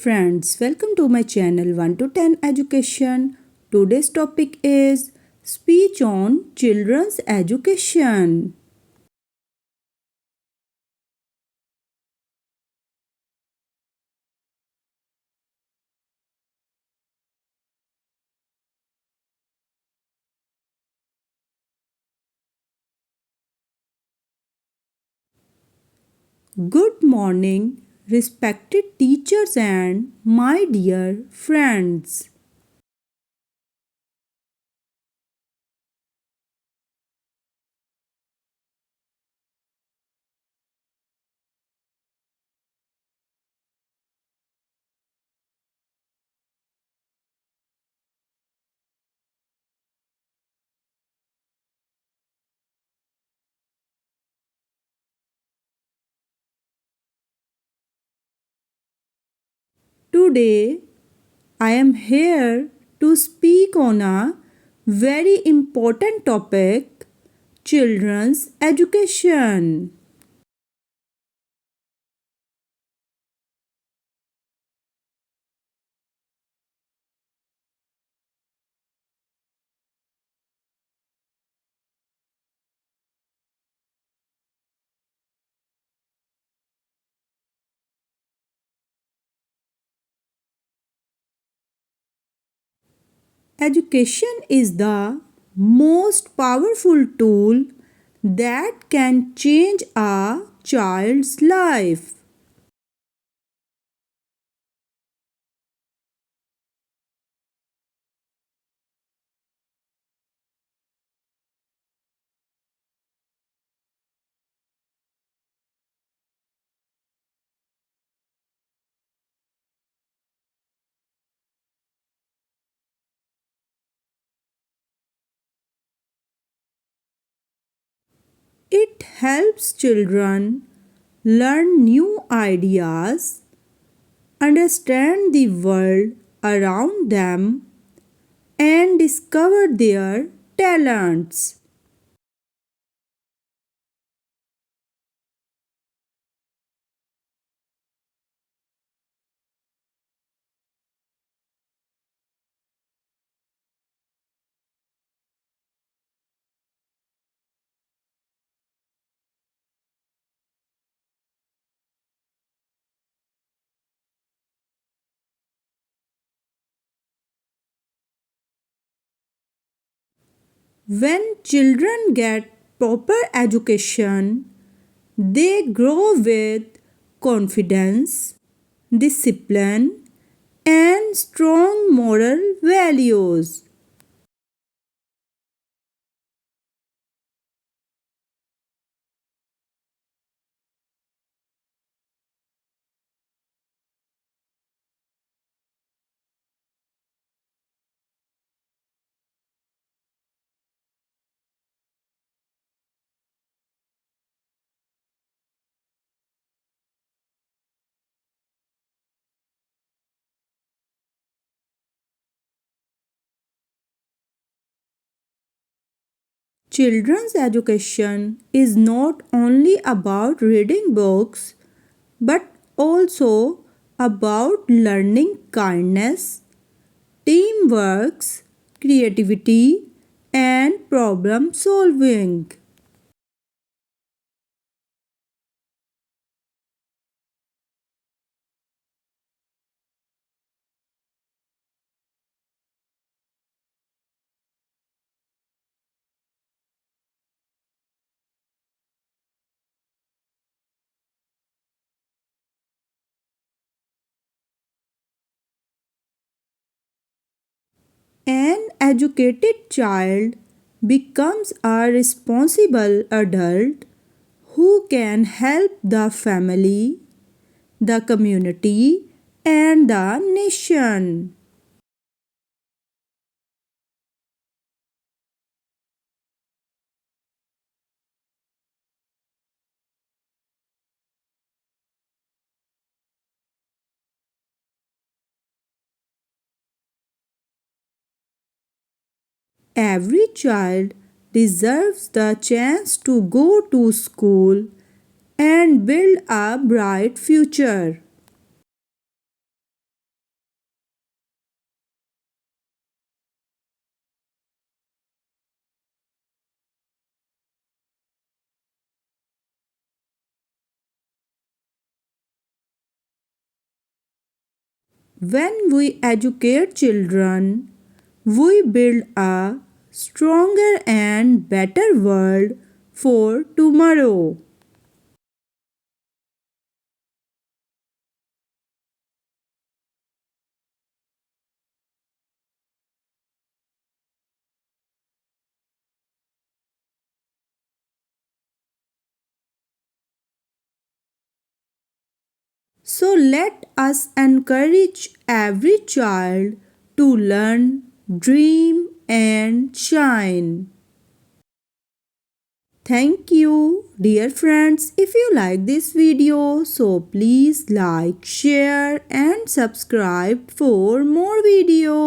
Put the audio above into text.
friends, welcome to my channel 1 to 10 Education. Today's topic is speech on children's education. Good morning, respected teachers and my dear friends. Today I am here to speak on a very important topic, children's education. Education is the most powerful tool that can change a child's life. It helps children learn new ideas, understand the world around them, and discover their talents. When children get proper education, they grow with confidence, discipline, and strong moral values. Children's education is not only about reading books but also about learning kindness, teamwork, creativity, and problem solving. An educated child becomes a responsible adult who can help the family, the community, and the nation. Every child deserves the chance to go to school and build a bright future. When we educate children, we build a stronger and better world for tomorrow. So let us encourage every child to learn, dream, and shine. Thank you, dear friends. If you like this video, so please like, share, and subscribe for more videos.